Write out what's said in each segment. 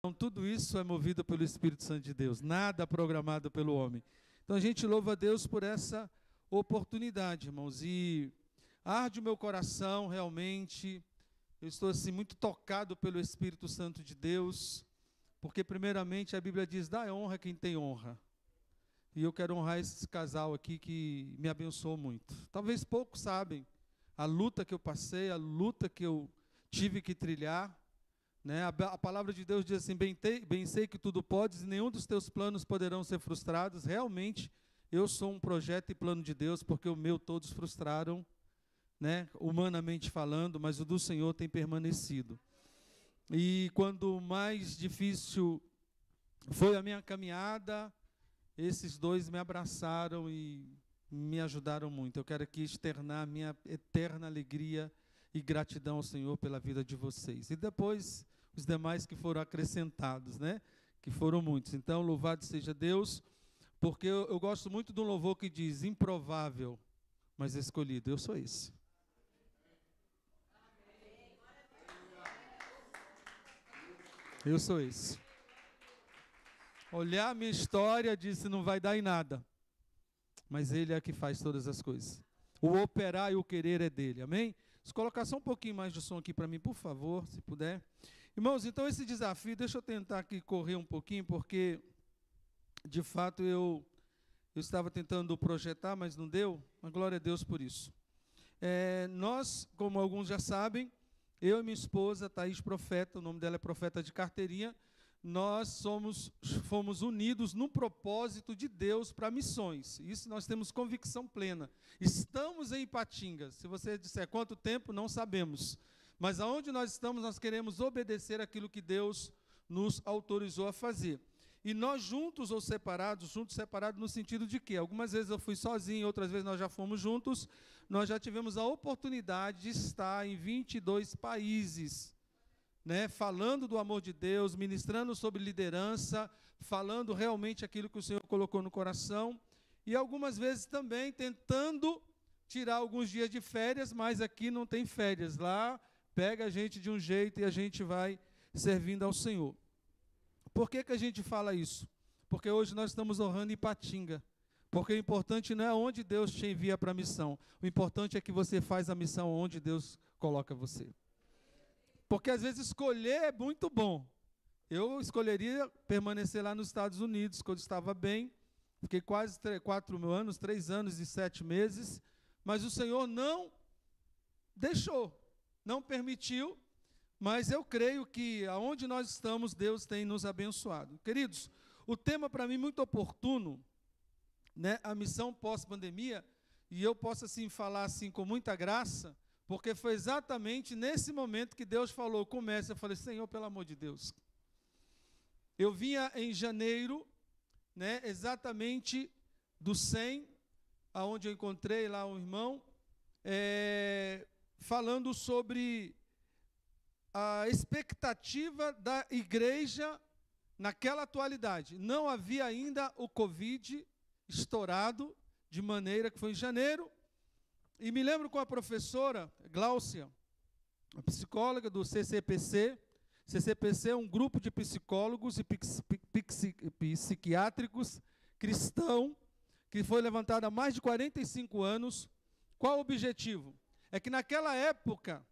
Então, tudo isso é movido pelo Espírito Santo de Deus, nada programado pelo homem. Então a gente louva a Deus por essa oportunidade, irmãos, e arde o meu coração realmente, eu estou assim muito tocado pelo Espírito Santo de Deus, porque primeiramente a Bíblia diz, dá honra a quem tem honra, e eu quero honrar esse casal aqui que me abençoou muito. Talvez poucos sabem a luta que eu passei, a luta que eu tive que trilhar, né? A palavra de Deus diz assim, bem sei que tudo podes e nenhum dos teus planos poderão ser frustrados. Realmente, eu sou um projeto e plano de Deus, porque o meu todos frustraram, né? Humanamente falando, mas o do Senhor tem permanecido. E quando mais difícil foi a minha caminhada, esses dois me abraçaram e me ajudaram muito. Eu quero aqui externar minha eterna alegria e gratidão ao Senhor pela vida de vocês. E depois, os demais que foram acrescentados, né? Que foram muitos. Então, louvado seja Deus, porque eu gosto muito de um louvor que diz, improvável, mas escolhido. Eu sou esse. Eu sou esse. Olhar a minha história, disse, não vai dar em nada. Mas Ele é que faz todas as coisas. O operar e o querer é dele, amém? Se colocar só um pouquinho mais de som aqui para mim, por favor, se puder. Irmãos, então esse desafio, deixa eu tentar aqui correr um pouquinho, porque, de fato, eu estava tentando projetar, mas não deu. Mas glória a Deus por isso. Nós, como alguns já sabem, eu e minha esposa, Thaís Profeta, o nome dela é Profeta de Carteirinha, nós fomos unidos num propósito de Deus para missões. Isso nós temos convicção plena. Estamos em Ipatinga. Se você disser quanto tempo, não sabemos. Mas aonde nós estamos, nós queremos obedecer aquilo que Deus nos autorizou a fazer. E nós juntos ou separados, no sentido de que algumas vezes eu fui sozinho, outras vezes nós já fomos juntos, nós já tivemos a oportunidade de estar em 22 países, né, falando do amor de Deus, ministrando sobre liderança, falando realmente aquilo que o Senhor colocou no coração, e algumas vezes também tentando tirar alguns dias de férias, mas aqui não tem férias, lá pega a gente de um jeito e a gente vai servindo ao Senhor. Por que a gente fala isso? Porque hoje nós estamos honrando Ipatinga, porque o importante não é onde Deus te envia para a missão, o importante é que você faz a missão onde Deus coloca você. Porque às vezes escolher é muito bom. Eu escolheria permanecer lá nos Estados Unidos, quando estava bem. Fiquei quase 3 anos e 7 meses. Mas o Senhor não deixou, não permitiu. Mas eu creio que aonde nós estamos, Deus tem nos abençoado. Queridos, o tema para mim muito oportuno, né, a missão pós-pandemia, e eu posso assim falar assim com muita graça, porque foi exatamente nesse momento que Deus falou, comece. Eu falei, Senhor, pelo amor de Deus. Eu vinha em janeiro, né, exatamente do 100, aonde eu encontrei lá um irmão, falando sobre a expectativa da igreja naquela atualidade. Não havia ainda o Covid estourado, de maneira que foi em janeiro. E me lembro com a professora Gláucia, a psicóloga do CCPC. CCPC é um grupo de psicólogos e psiquiátricos cristãos que foi levantado há mais de 45 anos. Qual o objetivo? É que naquela época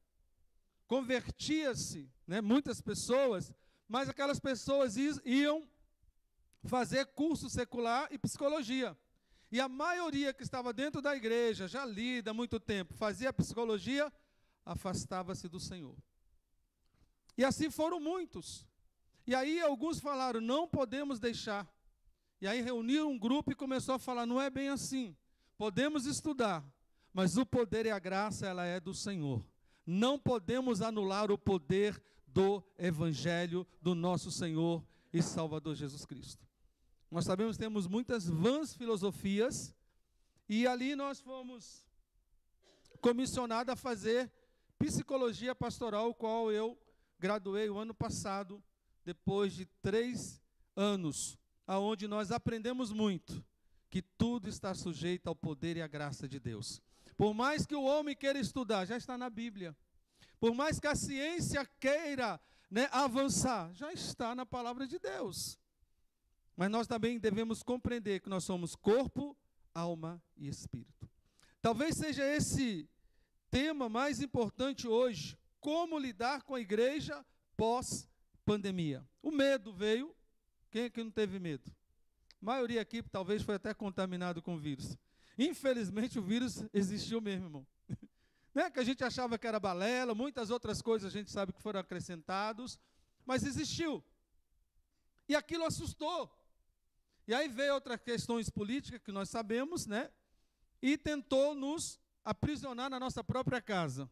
convertia-se, né, muitas pessoas, mas aquelas pessoas iam fazer curso secular e psicologia. E a maioria que estava dentro da igreja, já lida há muito tempo, fazia psicologia, afastava-se do Senhor. E assim foram muitos. E aí alguns falaram, não podemos deixar. E aí reuniram um grupo e começou a falar, não é bem assim. Podemos estudar, mas o poder e a graça, ela é do Senhor. Não podemos anular o poder do Evangelho do nosso Senhor e Salvador Jesus Cristo. Nós sabemos que temos muitas vãs filosofias, e ali nós fomos comissionados a fazer psicologia pastoral, o qual eu graduei o ano passado, depois de 3 anos, aonde nós aprendemos muito, que tudo está sujeito ao poder e à graça de Deus. Por mais que o homem queira estudar, já está na Bíblia. Por mais que a ciência queira né, avançar? Já está na palavra de Deus. Mas nós também devemos compreender que nós somos corpo, alma e espírito. Talvez seja esse tema mais importante hoje, como lidar com a igreja pós-pandemia. O medo veio, quem é que não teve medo? A maioria aqui talvez foi até contaminado com o vírus. Infelizmente o vírus existiu mesmo, irmão. Né? Que a gente achava que era balela, muitas outras coisas a gente sabe que foram acrescentados, mas existiu. E aquilo assustou. E aí veio outras questões políticas que nós sabemos, né? E tentou nos aprisionar na nossa própria casa.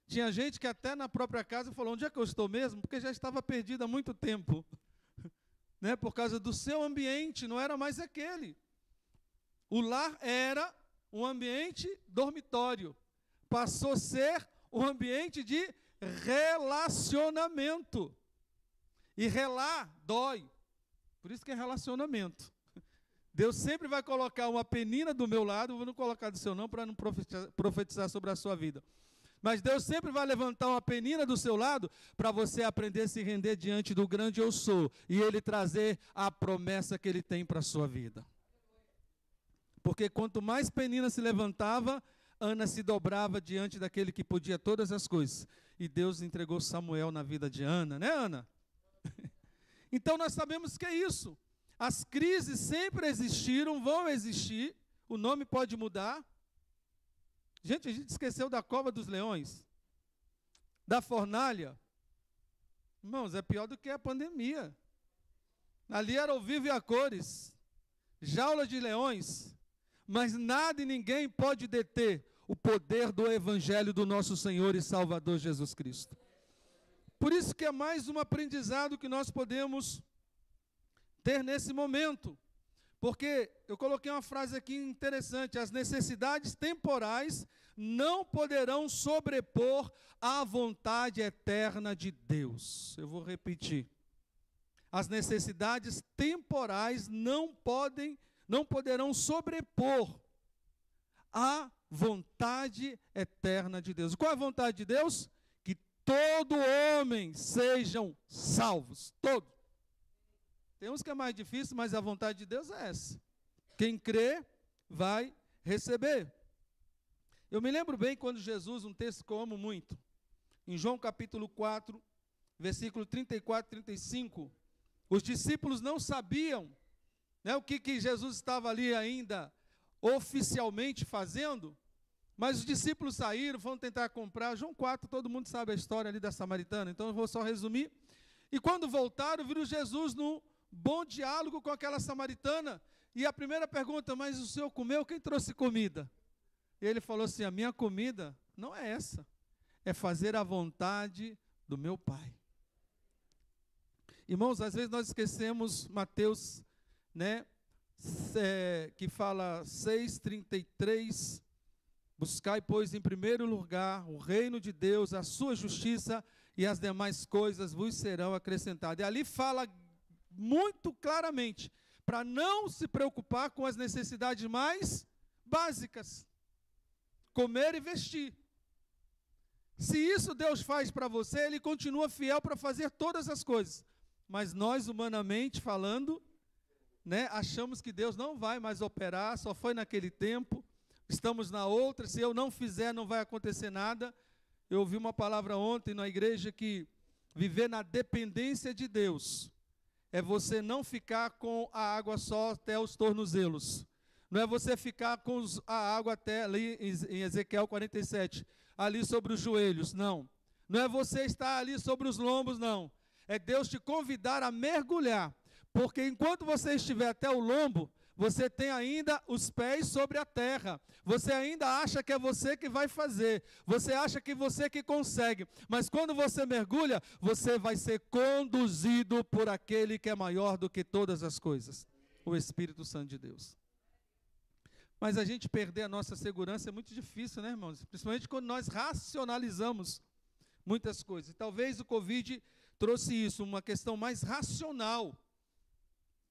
Tinha gente que até na própria casa falou, onde é que eu estou mesmo? Porque já estava perdido há muito tempo. Né? Por causa do seu ambiente, não era mais aquele. O lar era um ambiente dormitório. Passou a ser um ambiente de relacionamento. E relar dói. Por isso que é relacionamento. Deus sempre vai colocar uma penina do meu lado, vou não colocar do seu não, para não profetizar sobre a sua vida. Mas Deus sempre vai levantar uma penina do seu lado, para você aprender a se render diante do grande eu sou, e Ele trazer a promessa que Ele tem para a sua vida. Porque quanto mais penina se levantava, Ana se dobrava diante daquele que podia todas as coisas. E Deus entregou Samuel na vida de Ana, né, Ana? Então nós sabemos que é isso. As crises sempre existiram, vão existir, o nome pode mudar. Gente, a gente esqueceu da cova dos leões, da fornalha. Irmãos, é pior do que a pandemia. Ali era ao vivo e a cores, jaula de leões, mas nada e ninguém pode deter o poder do Evangelho do nosso Senhor e Salvador Jesus Cristo. Por isso que é mais um aprendizado que nós podemos ter nesse momento, porque eu coloquei uma frase aqui interessante, as necessidades temporais não poderão sobrepor a vontade eterna de Deus. Eu vou repetir, as necessidades temporais não poderão sobrepor a vontade eterna de Deus. Qual é a vontade de Deus? Que todo homem sejam salvos, todos. Tem uns que é mais difícil, mas a vontade de Deus é essa. Quem crê, vai receber. Eu me lembro bem quando Jesus, um texto que eu amo muito, em João capítulo 4, versículo 34 e 35, os discípulos não sabiam, né, o que Jesus estava ali ainda oficialmente fazendo, mas os discípulos saíram, foram tentar comprar. João 4, todo mundo sabe a história ali da samaritana, então eu vou só resumir. E quando voltaram, viram Jesus no bom diálogo com aquela samaritana, e a primeira pergunta, mas o senhor comeu? Quem trouxe comida? E ele falou assim, a minha comida não é essa, é fazer a vontade do meu Pai. Irmãos, às vezes nós esquecemos Mateus, né, que fala 6,33, buscai, pois, em primeiro lugar o reino de Deus, a sua justiça, e as demais coisas vos serão acrescentadas. E ali fala muito claramente, para não se preocupar com as necessidades mais básicas, comer e vestir. Se isso Deus faz para você, Ele continua fiel para fazer todas as coisas. Mas nós, humanamente falando, né, achamos que Deus não vai mais operar, só foi naquele tempo, estamos na outra, se eu não fizer não vai acontecer nada. Eu ouvi uma palavra ontem na igreja que viver na dependência de Deus é você não ficar com a água só até os tornozelos. Não é você ficar com a água até ali em Ezequiel 47, ali sobre os joelhos, não. Não é você estar ali sobre os lombos, não. É Deus te convidar a mergulhar, porque enquanto você estiver até o lombo, você tem ainda os pés sobre a terra, você ainda acha que é você que vai fazer, você acha que você que consegue, mas quando você mergulha, você vai ser conduzido por aquele que é maior do que todas as coisas, o Espírito Santo de Deus. Mas a gente perder a nossa segurança é muito difícil, né, irmãos? Principalmente quando nós racionalizamos muitas coisas. E talvez o Covid trouxe isso, uma questão mais racional.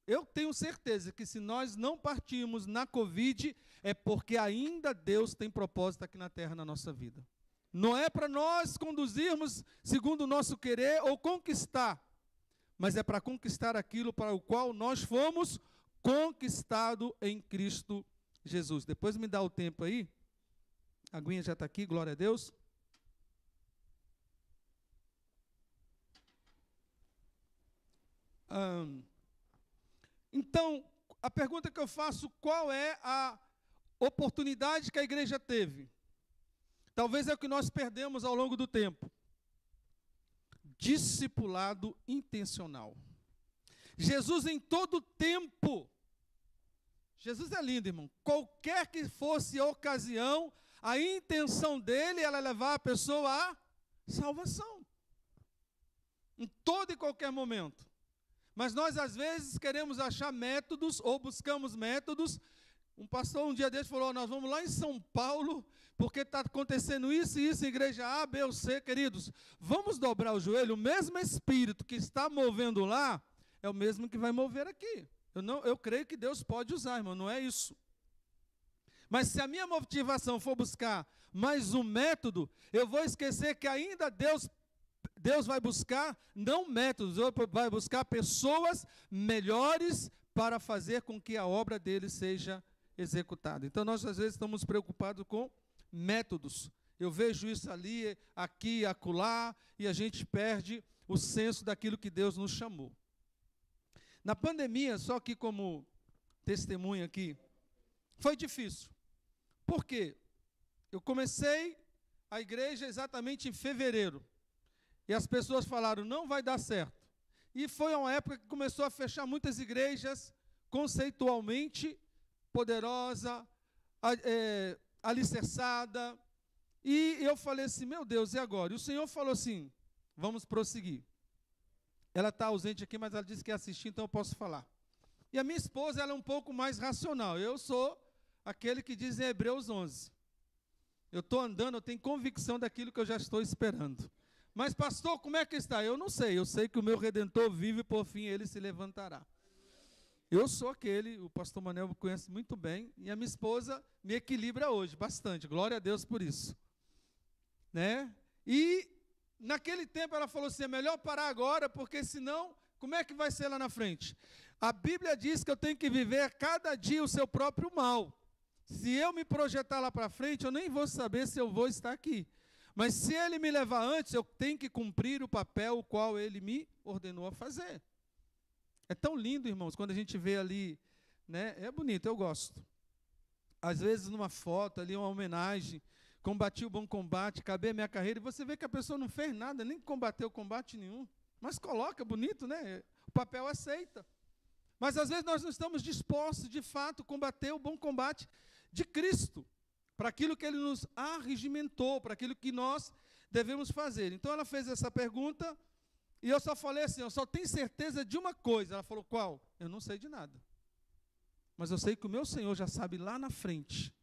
Eu tenho certeza que se nós não partirmos na Covid, é porque ainda Deus tem propósito aqui na terra, na nossa vida. Não é para nós conduzirmos segundo o nosso querer ou conquistar, mas é para conquistar aquilo para o qual nós fomos conquistados em Cristo Jesus. Depois me dá o tempo aí. A aguinha já está aqui, glória a Deus. Então, a pergunta que eu faço, qual é a oportunidade que a igreja teve? Talvez é o que nós perdemos ao longo do tempo. Discipulado intencional. Jesus em todo tempo, Jesus é lindo, irmão. Qualquer que fosse a ocasião, a intenção dele era levar a pessoa à salvação. Em todo e qualquer momento. Mas nós, às vezes, queremos achar métodos, ou buscamos métodos. Um pastor um dia desse falou, nós vamos lá em São Paulo, porque está acontecendo isso e isso, igreja A, B ou C, queridos. Vamos dobrar o joelho, o mesmo Espírito que está movendo lá, é o mesmo que vai mover aqui. Eu creio que Deus pode usar, irmão, não é isso. Mas se a minha motivação for buscar mais um método, eu vou esquecer que ainda Deus vai buscar, não métodos, vai buscar pessoas melhores para fazer com que a obra dele seja executada. Então, nós às vezes estamos preocupados com métodos. Eu vejo isso ali, aqui, acolá, e a gente perde o senso daquilo que Deus nos chamou. Na pandemia, só que como testemunha aqui, foi difícil. Por quê? Eu comecei a igreja exatamente em fevereiro. E as pessoas falaram, não vai dar certo. E foi uma época que começou a fechar muitas igrejas, conceitualmente poderosa, alicerçada. E eu falei assim, meu Deus, e agora? E o Senhor falou assim, vamos prosseguir. Ela está ausente aqui, mas ela disse que ia assistir, então eu posso falar. E a minha esposa, ela é um pouco mais racional. Eu sou aquele que diz em Hebreus 11. Eu estou andando, eu tenho convicção daquilo que eu já estou esperando. Mas, pastor, como é que está? Eu não sei. Eu sei que o meu Redentor vive e, por fim, ele se levantará. Eu sou aquele, o pastor Manel me conhece muito bem, e a minha esposa me equilibra hoje, bastante. Glória a Deus por isso. Né? E, naquele tempo, ela falou assim, é melhor parar agora, porque senão, como é que vai ser lá na frente? A Bíblia diz que eu tenho que viver cada dia o seu próprio mal. Se eu me projetar lá para frente, eu nem vou saber se eu vou estar aqui. Mas se ele me levar antes, eu tenho que cumprir o papel o qual ele me ordenou a fazer. É tão lindo, irmãos, quando a gente vê ali, né? É bonito, eu gosto. Às vezes numa foto ali, uma homenagem, combati o bom combate, acabei a minha carreira, e você vê que a pessoa não fez nada, nem combateu combate nenhum. Mas coloca, bonito, né? O papel aceita. Mas às vezes nós não estamos dispostos, de fato, a combater o bom combate de Cristo, para aquilo que ele nos arregimentou, para aquilo que nós devemos fazer. Então ela fez essa pergunta, e eu só falei assim, eu só tenho certeza de uma coisa. Ela falou, qual? Eu não sei de nada. Mas eu sei que o meu Senhor já sabe lá na frente.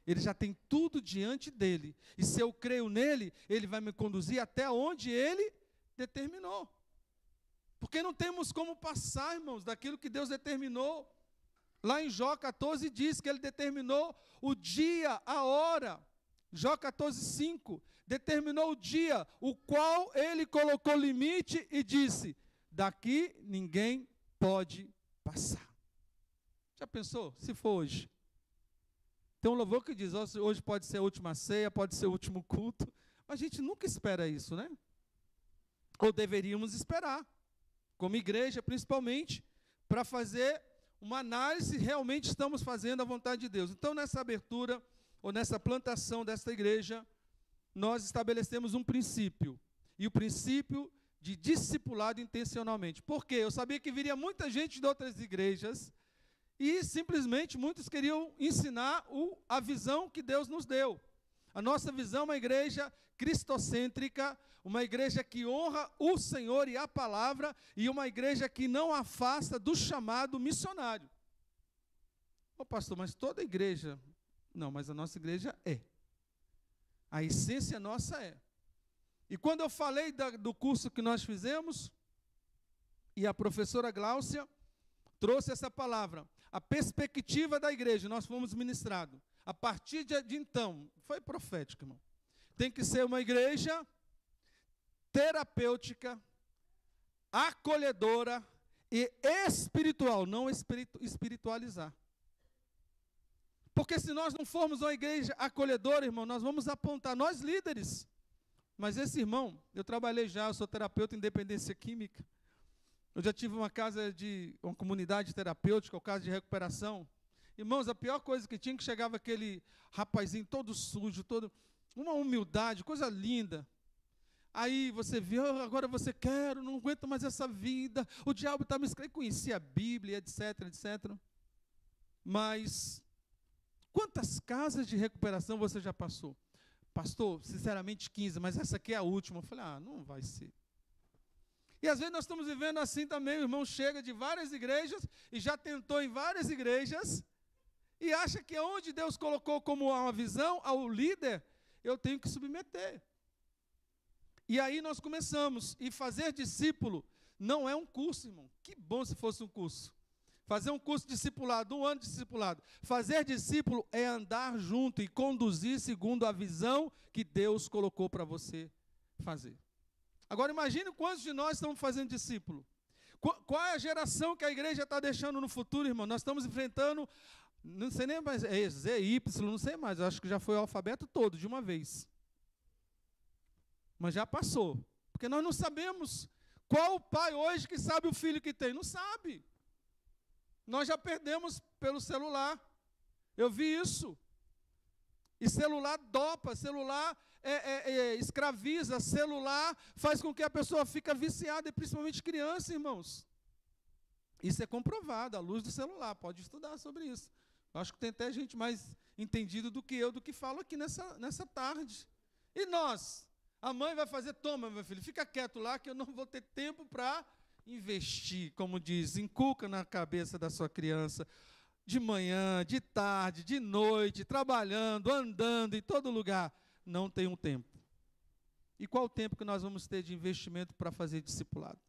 Ele já tem tudo diante dele. E se eu creio nele, ele vai me conduzir até onde ele determinou. Porque não temos como passar, irmãos, daquilo que Deus determinou. Lá em Jó 14 diz que ele determinou o dia, a hora. Jó 14:5, determinou o dia, o qual ele colocou limite e disse, daqui ninguém pode passar. Já pensou? Se for hoje. Tem um louvor que diz, hoje pode ser a última ceia, pode ser o último culto. Mas a gente nunca espera isso, né? Ou deveríamos esperar, como igreja principalmente, para fazer uma análise se realmente estamos fazendo a vontade de Deus. Então, nessa abertura, ou nessa plantação desta igreja, nós estabelecemos um princípio. E o princípio de discipulado intencionalmente. Por quê? Eu sabia que viria muita gente de outras igrejas e simplesmente muitos queriam ensinar a visão que Deus nos deu. A nossa visão é uma igreja cristocêntrica, uma igreja que honra o Senhor e a palavra, e uma igreja que não afasta do chamado missionário. Ô pastor, mas toda igreja... Não, mas a nossa igreja é. A essência nossa é. E quando eu falei do curso que nós fizemos, e a professora Gláucia trouxe essa palavra, a perspectiva da igreja, nós fomos ministrados. A partir de então, foi profético, irmão. tem que ser uma igreja terapêutica, acolhedora e espiritual, não espiritualizar. Porque se nós não formos uma igreja acolhedora, irmão, nós vamos apontar, nós líderes. Mas esse irmão, eu trabalhei já, eu sou terapeuta em dependência química. Eu já tive uma uma comunidade terapêutica, uma casa de recuperação. Irmãos, a pior coisa que tinha, que chegava aquele rapazinho todo sujo, uma humildade, coisa linda. Aí você vê, agora você quer, não aguento mais essa vida, o diabo está me escrevendo, conhecia a Bíblia, etc, etc. Mas, quantas casas de recuperação você já passou? Pastor, sinceramente 15, mas essa aqui é a última. Eu falei, não vai ser. E às vezes nós estamos vivendo assim também, o irmão chega de várias igrejas, e já tentou em várias igrejas, e acha que onde Deus colocou como uma visão, ao líder, eu tenho que submeter. E aí nós começamos, e fazer discípulo não é um curso, irmão. Que bom se fosse um curso. Fazer um curso de discipulado, 1 ano de discipulado. Fazer discípulo é andar junto e conduzir segundo a visão que Deus colocou para você fazer. Agora imagine quantos de nós estamos fazendo discípulo. Qual é a geração que a igreja está deixando no futuro, irmão? Nós estamos enfrentando, não sei nem mais, Z, Y, não sei mais, acho que já foi o alfabeto todo de uma vez. Mas já passou, porque nós não sabemos qual o pai hoje que sabe o filho que tem, não sabe. Nós já perdemos pelo celular, eu vi isso. E celular dopa, celular escraviza, celular faz com que a pessoa fique viciada, e principalmente criança, irmãos. Isso é comprovado, à luz do celular, pode estudar sobre isso. Eu acho que tem até gente mais entendida do que eu, do que falo aqui nessa tarde. E nós? A mãe vai fazer, toma, meu filho, fica quieto lá, que eu não vou ter tempo para investir, como diz, inculca na cabeça da sua criança, de manhã, de tarde, de noite, trabalhando, andando, em todo lugar. Não tem um tempo. E qual o tempo que nós vamos ter de investimento para fazer discipulado?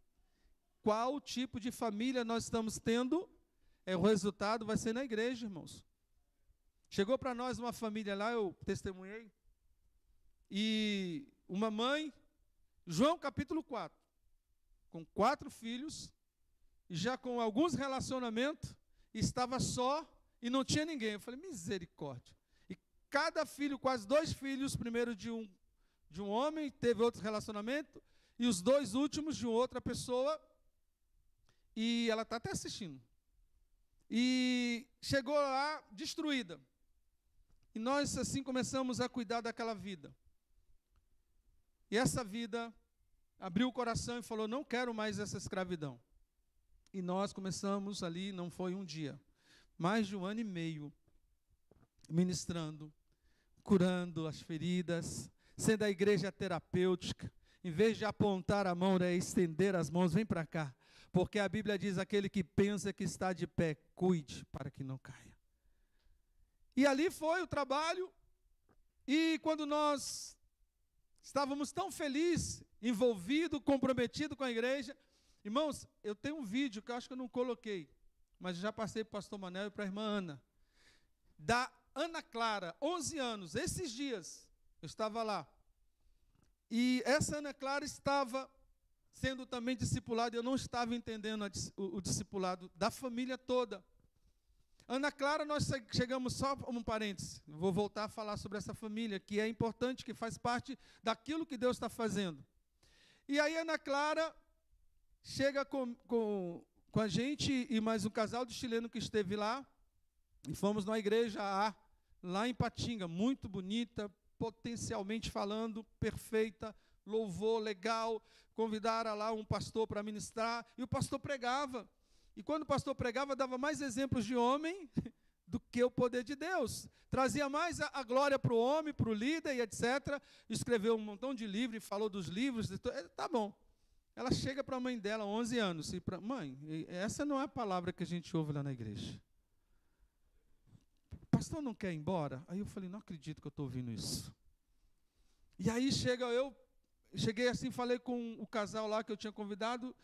Qual tipo de família nós estamos tendo? O resultado vai ser na igreja, irmãos. Chegou para nós uma família lá, eu testemunhei, e uma mãe, João capítulo 4, com 4 filhos, já com alguns relacionamentos, estava só e não tinha ninguém. Eu falei, misericórdia. E cada filho, quase 2 filhos, primeiro de um homem, teve outro relacionamento, e os 2 últimos de outra pessoa, e ela está até assistindo. E chegou lá destruída. E nós assim começamos a cuidar daquela vida. E essa vida abriu o coração e falou, não quero mais essa escravidão. E nós começamos ali, não foi um dia, mais de 1 ano e meio, ministrando, curando as feridas, sendo a igreja terapêutica. Em vez de apontar a mão, estender as mãos, vem para cá. Porque a Bíblia diz, aquele que pensa que está de pé, cuide para que não caia. E ali foi o trabalho, e quando nós estávamos tão felizes, envolvidos, comprometidos com a igreja. Irmãos, eu tenho um vídeo que eu acho que eu não coloquei, mas já passei para o pastor Manel e para a irmã Ana. Da Ana Clara, 11 anos, esses dias, eu estava lá. E essa Ana Clara estava sendo também discipulada, eu não estava entendendo o discipulado da família toda. Ana Clara, nós chegamos só um parênteses, vou voltar a falar sobre essa família, que é importante, que faz parte daquilo que Deus está fazendo. E aí Ana Clara chega com a gente e mais um casal de chileno que esteve lá, e fomos na igreja lá em Patinga, muito bonita, potencialmente falando, perfeita, louvor legal, convidaram lá um pastor para ministrar, e o pastor pregava. E quando o pastor pregava, dava mais exemplos de homem do que o poder de Deus. Trazia mais a glória para o homem, para o líder e etc. Escreveu um montão de livros, falou dos livros. Tá bom. Ela chega para a mãe dela, 11 anos, e para mãe, essa não é a palavra que a gente ouve lá na igreja. O pastor não quer ir embora? Aí eu falei, não acredito que eu estou ouvindo isso. E aí cheguei assim, falei com o casal lá que eu tinha convidado,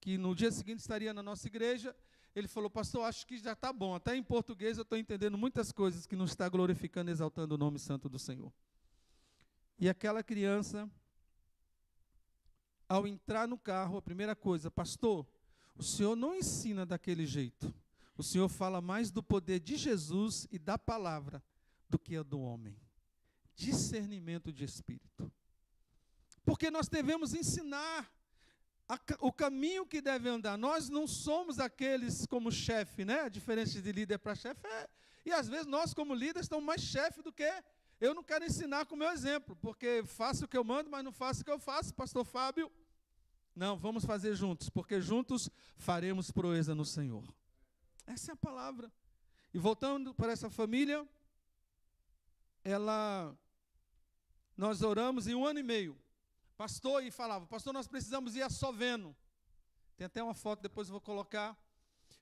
que no dia seguinte estaria na nossa igreja. Ele falou, pastor, acho que já está bom, até em português eu estou entendendo muitas coisas que não está glorificando e exaltando o nome santo do Senhor. E aquela criança, ao entrar no carro, a primeira coisa: pastor, o senhor não ensina daquele jeito. O senhor fala mais do poder de Jesus e da palavra do que a do homem. Discernimento de espírito. Porque nós devemos ensinar o caminho que deve andar. Nós não somos aqueles como chefe, né? A diferença de líder para chefe é... E às vezes nós como líderes estamos mais chefe do que... Eu não quero ensinar com o meu exemplo, porque faço o que eu mando, mas não faço o que eu faço, pastor Fábio. Não, vamos fazer juntos, porque juntos faremos proeza no Senhor. Essa é a palavra. E voltando para essa família, nós oramos em 1 ano e meio. Pastor, e falava, pastor, nós precisamos ir a Soveno. Tem até uma foto, depois eu vou colocar.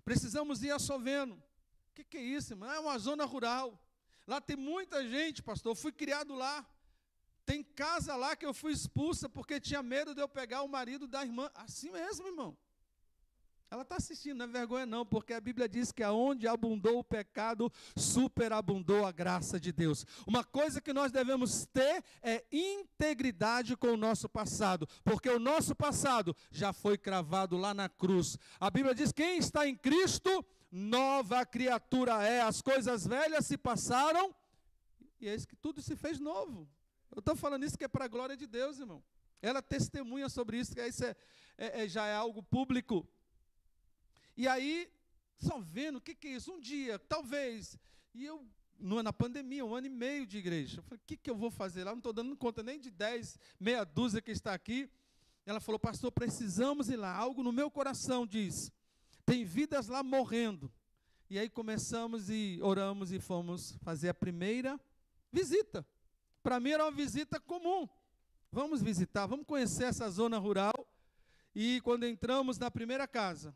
Precisamos ir a Soveno. O que é isso, irmão? É uma zona rural. Lá tem muita gente, pastor. Eu fui criado lá. Tem casa lá que eu fui expulsa porque tinha medo de eu pegar o marido da irmã. Assim mesmo, irmão. Ela está assistindo, não é vergonha não, porque a Bíblia diz que aonde abundou o pecado, superabundou a graça de Deus. Uma coisa que nós devemos ter é integridade com o nosso passado, porque o nosso passado já foi cravado lá na cruz. A Bíblia diz: quem está em Cristo, nova criatura é. As coisas velhas se passaram, e é isso que tudo se fez novo. Eu estou falando isso que é para a glória de Deus, irmão. Ela testemunha sobre isso, que isso já é algo público. E aí, só vendo, o que é isso? Um dia, talvez, e eu, na pandemia, 1 ano e meio de igreja, eu falei, o que eu vou fazer lá? Não estou dando conta nem de 10, meia dúzia que está aqui. Ela falou, pastor, precisamos ir lá. Algo no meu coração diz, tem vidas lá morrendo. E aí começamos e oramos e fomos fazer a primeira visita. Para mim era uma visita comum. Vamos visitar, vamos conhecer essa zona rural. E quando entramos na primeira casa,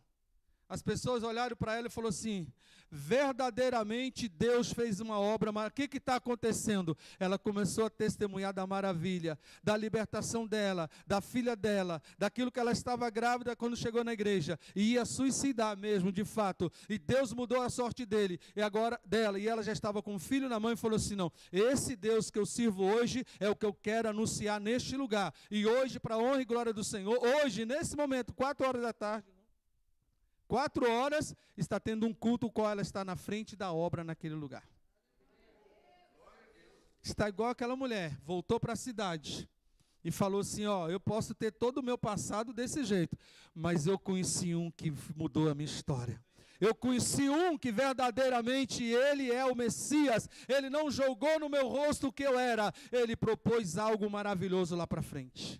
as pessoas olharam para ela e falaram assim, verdadeiramente Deus fez uma obra, mas o que está acontecendo? Ela começou a testemunhar da maravilha, da libertação dela, da filha dela, daquilo que ela estava grávida quando chegou na igreja, e ia suicidar mesmo, de fato, e Deus mudou a sorte dele, e agora dela, e ela já estava com um filho na mão e falou assim, não, esse Deus que eu sirvo hoje é o que eu quero anunciar neste lugar, e hoje, para a honra e glória do Senhor, hoje, nesse momento, 4 horas da tarde, 4 horas, está tendo um culto, o qual ela está na frente da obra naquele lugar. Está igual aquela mulher, voltou para a cidade e falou assim, ó, eu posso ter todo o meu passado desse jeito, mas eu conheci um que mudou a minha história. Eu conheci um que verdadeiramente ele é o Messias. Ele não jogou no meu rosto o que eu era, ele propôs algo maravilhoso lá para frente.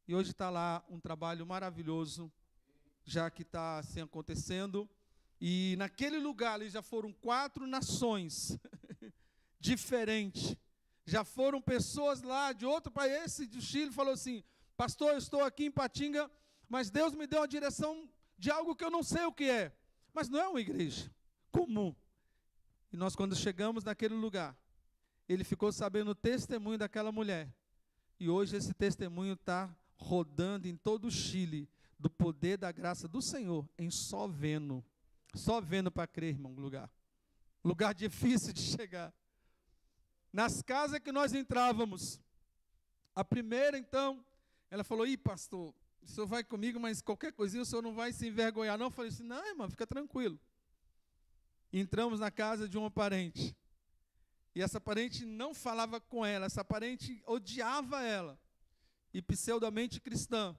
E hoje está lá um trabalho maravilhoso, já que está assim acontecendo, e naquele lugar ali já foram 4 nações diferentes, já foram pessoas lá de outro país. Esse do Chile falou assim, pastor, eu estou aqui em Patinga, mas Deus me deu a direção de algo que eu não sei o que é, mas não é uma igreja comum. E nós quando chegamos naquele lugar, ele ficou sabendo o testemunho daquela mulher, e hoje esse testemunho está rodando em todo o Chile, do poder da graça do Senhor, em Soveno para crer, irmão, lugar difícil de chegar. Nas casas que nós entrávamos, a primeira então, ela falou, pastor, o senhor vai comigo, mas qualquer coisinha o senhor não vai se envergonhar não? Eu falei assim, não, irmão, fica tranquilo. Entramos na casa de uma parente, e essa parente não falava com ela, essa parente odiava ela, e pseudamente cristã,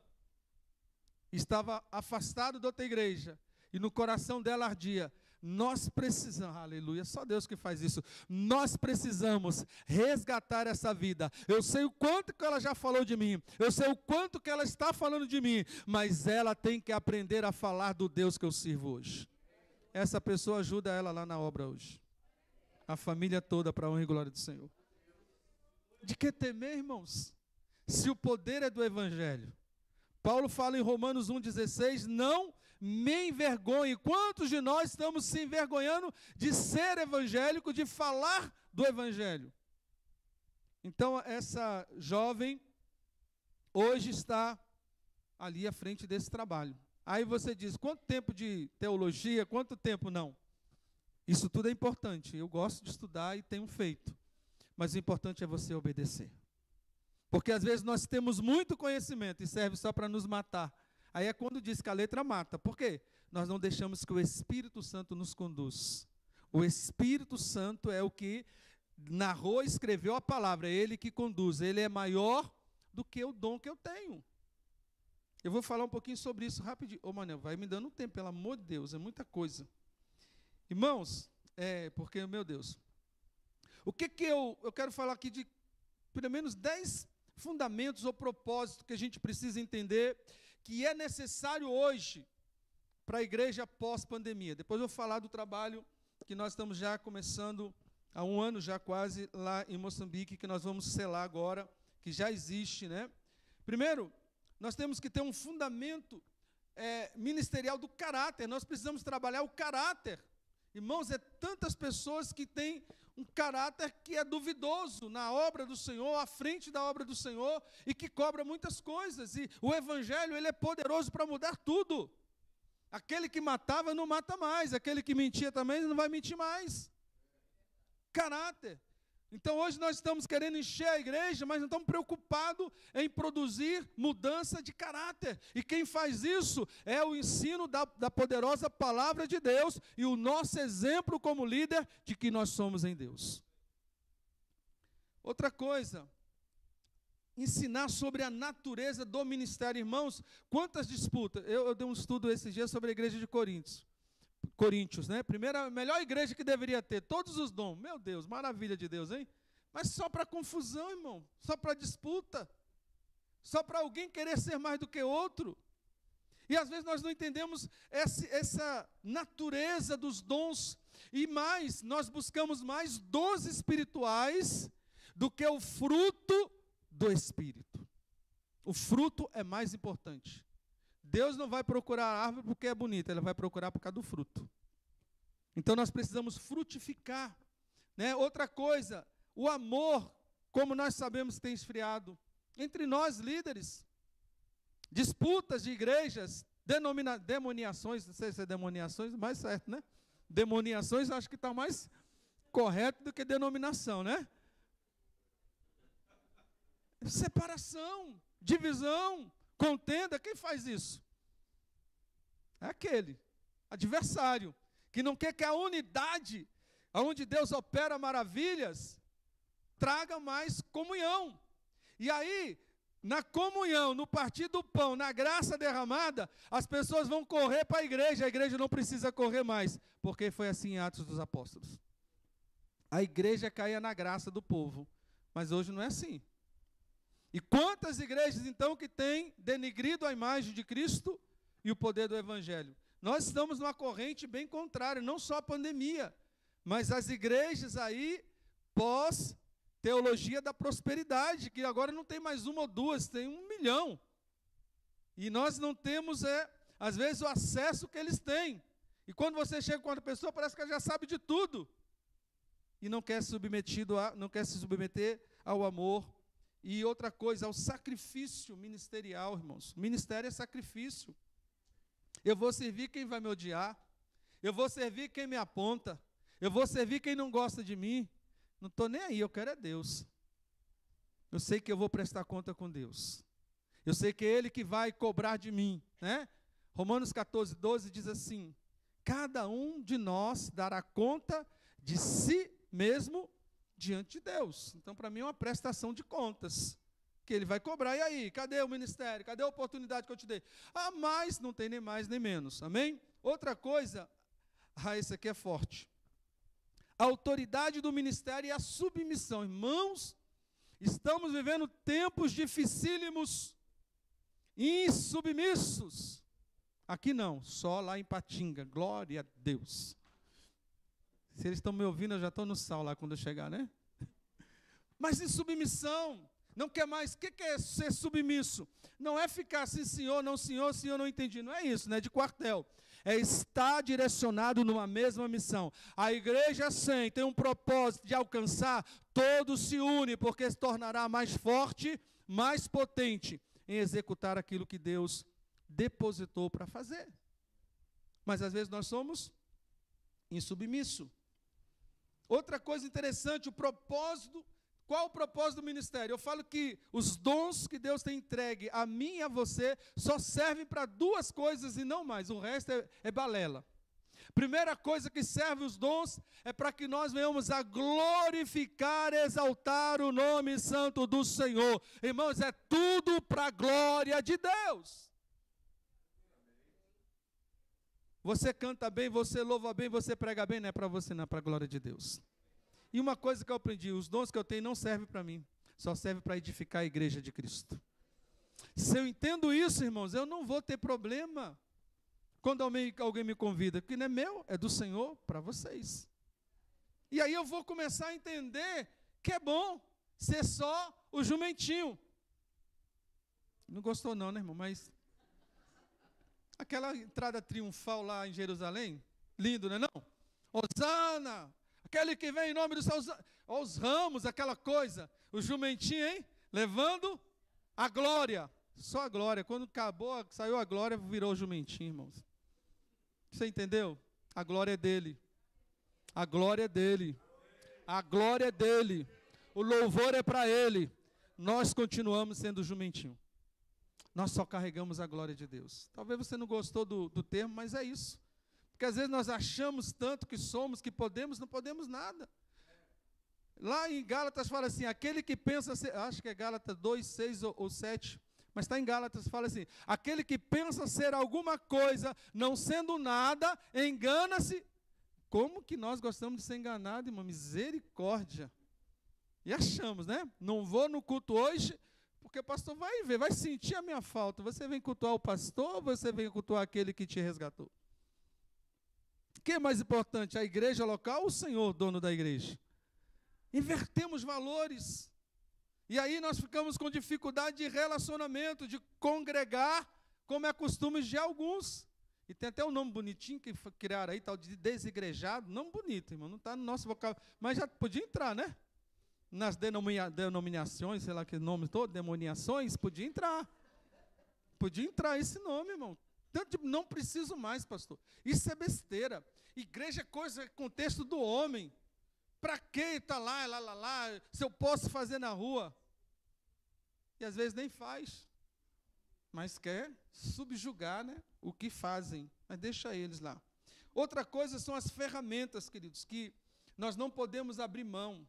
estava afastado da outra igreja, e no coração dela ardia, nós precisamos, aleluia, só Deus que faz isso, nós precisamos resgatar essa vida. Eu sei o quanto que ela já falou de mim, eu sei o quanto que ela está falando de mim, mas ela tem que aprender a falar do Deus que eu sirvo hoje. Essa pessoa ajuda ela lá na obra hoje, a família toda, para a honra e glória do Senhor. De que temer, irmãos? Se o poder é do Evangelho. Paulo fala em Romanos 1,16, não me envergonhe. Quantos de nós estamos se envergonhando de ser evangélico, de falar do Evangelho? Então, essa jovem hoje está ali à frente desse trabalho. Aí você diz, quanto tempo de teologia, quanto tempo não? Isso tudo é importante. Eu gosto de estudar e tenho feito. Mas o importante é você obedecer. Porque às vezes nós temos muito conhecimento e serve só para nos matar. Aí é quando diz que a letra mata. Por quê? Nós não deixamos que o Espírito Santo nos conduz. O Espírito Santo é o que narrou e escreveu a palavra, é ele que conduz. Ele é maior do que o dom que eu tenho. Eu vou falar um pouquinho sobre isso rapidinho. Ô, Manel, vai me dando um tempo, pelo amor de Deus, é muita coisa. Irmãos, porque, meu Deus, o que eu quero falar aqui de pelo menos 10 fundamentos ou propósitos que a gente precisa entender que é necessário hoje para a igreja pós-pandemia. Depois eu vou falar do trabalho que nós estamos já começando há um ano já quase lá em Moçambique, que nós vamos selar agora, que já existe, né? Primeiro, nós temos que ter um fundamento ministerial do caráter. Nós precisamos trabalhar o caráter. Irmãos, tantas pessoas que têm um caráter que é duvidoso na obra do Senhor, à frente da obra do Senhor, e que cobra muitas coisas. E o Evangelho, ele é poderoso para mudar tudo. Aquele que matava não mata mais, aquele que mentia também não vai mentir mais. Caráter. Então hoje nós estamos querendo encher a igreja, mas não estamos preocupados em produzir mudança de caráter. E quem faz isso é o ensino da poderosa palavra de Deus e o nosso exemplo como líder de que nós somos em Deus. Outra coisa, ensinar sobre a natureza do ministério. Irmãos, quantas disputas. Eu dei um estudo esses dias sobre a igreja de Coríntios, né? A melhor igreja que deveria ter, todos os dons. Meu Deus, maravilha de Deus, hein? Mas só para confusão, irmão, só para disputa, só para alguém querer ser mais do que outro. E às vezes nós não entendemos essa natureza dos dons, e mais, nós buscamos mais dons espirituais do que o fruto do Espírito. O fruto é mais importante. Deus não vai procurar a árvore porque é bonita, Ele vai procurar por causa do fruto. Então nós precisamos frutificar, né? Outra coisa, o amor, como nós sabemos que tem esfriado. Entre nós líderes, disputas de igrejas, demoniações, não sei se é demoniações, mais certo, né? Demoniações, acho que está mais correto do que denominação, né? Separação, divisão, contenda, quem faz isso? É aquele adversário que não quer que a unidade, onde Deus opera maravilhas, traga mais comunhão. E aí, na comunhão, no partir do pão, na graça derramada, as pessoas vão correr para a igreja não precisa correr mais, porque foi assim em Atos dos Apóstolos. A igreja caía na graça do povo, mas hoje não é assim. E quantas igrejas, então, que têm denegrido a imagem de Cristo e o poder do Evangelho? Nós estamos numa corrente bem contrária, não só a pandemia, mas as igrejas aí, pós-teologia da prosperidade, que agora não tem mais uma ou duas, tem 1 milhão. E nós não temos, às vezes, o acesso que eles têm. E quando você chega com outra pessoa, parece que ela já sabe de tudo. E não quer se submeter ao amor. E outra coisa, ao sacrifício ministerial, irmãos. Ministério é sacrifício. Eu vou servir quem vai me odiar. Eu vou servir quem me aponta. Eu vou servir quem não gosta de mim. Não estou nem aí, eu quero é Deus. Eu sei que eu vou prestar conta com Deus. Eu sei que é Ele que vai cobrar de mim, né? Romanos 14, 12 diz assim: cada um de nós dará conta de si mesmo diante de Deus. Então, para mim, é uma prestação de contas que Ele vai cobrar. E aí, cadê o ministério? Cadê a oportunidade que eu te dei? Ah, mas não tem nem mais nem menos. Amém? Outra coisa, esse aqui é forte. A autoridade do ministério e a submissão. Irmãos, estamos vivendo tempos dificílimos, insubmissos. Aqui não, só lá em Patinga. Glória a Deus. Se eles estão me ouvindo, eu já estou no sal lá quando eu chegar, né? Mas em submissão, não quer mais. O que é ser submisso? Não é ficar assim, senhor, não entendi. Não é isso, né? De quartel. É estar direcionado numa mesma missão. A igreja tem um propósito de alcançar, todos se unem, porque se tornará mais forte, mais potente em executar aquilo que Deus depositou para fazer. Mas às vezes nós somos insubmissos. Outra coisa interessante, o propósito, Qual o propósito do ministério? Eu falo que os dons que Deus tem entregue a mim e a você só servem para duas coisas e não mais. O resto é balela. Primeira coisa que serve os dons é para que nós venhamos a glorificar, exaltar o nome santo do Senhor. Irmãos, é tudo para a glória de Deus. Você canta bem, você louva bem, você prega bem, não é para você, não é para a glória de Deus. E uma coisa que eu aprendi, os dons que eu tenho não servem para mim, só servem para edificar a igreja de Cristo. Se eu entendo isso, irmãos, eu não vou ter problema quando alguém me convida, porque não é meu, é do Senhor para vocês. E aí eu vou começar a entender que é bom ser só o jumentinho. Não gostou não, né, irmão? Mas aquela entrada triunfal lá em Jerusalém, lindo, não é não? Hosana, aquele que vem em nome do Senhor, os ramos, aquela coisa, o jumentinho, hein? Levando a glória, só a glória. Quando acabou, saiu a glória, virou o jumentinho, irmãos. Você entendeu? A glória é dele. A glória é dele. A glória é dele. O louvor é para ele. Nós continuamos sendo jumentinho. Nós só carregamos a glória de Deus. Talvez você não gostou do termo, mas é isso. Porque às vezes nós achamos tanto que somos, que podemos, não podemos nada. Lá em Gálatas fala assim, aquele que pensa, acho que é Gálatas 2, 6 ou 7, mas está em Gálatas, fala assim, aquele que pensa ser alguma coisa, não sendo nada, engana-se. Como que nós gostamos de ser enganados, irmão? Misericórdia. E achamos, né? Não vou no culto hoje, porque o pastor vai ver, vai sentir a minha falta. Você vem cultuar o pastor ou você vem cultuar aquele que te resgatou? O que é mais importante, a igreja local ou o Senhor, dono da igreja? Invertemos valores. E aí nós ficamos com dificuldade de relacionamento, de congregar, como é costume de alguns. E tem até um nome bonitinho que criaram aí, tal de desigrejado. Nome bonito, irmão, não está no nosso vocabulário. Mas já podia entrar, né? Nas denominações, sei lá que nome todo, demoniações, podia entrar. Podia entrar esse nome, irmão. Tanto de, não preciso mais, pastor. Isso é besteira. Igreja é coisa, é contexto do homem. Para que está lá, se eu posso fazer na rua? E às vezes nem faz. Mas quer subjugar, né, o que fazem. Mas deixa eles lá. Outra coisa são as ferramentas, queridos, que nós não podemos abrir mão.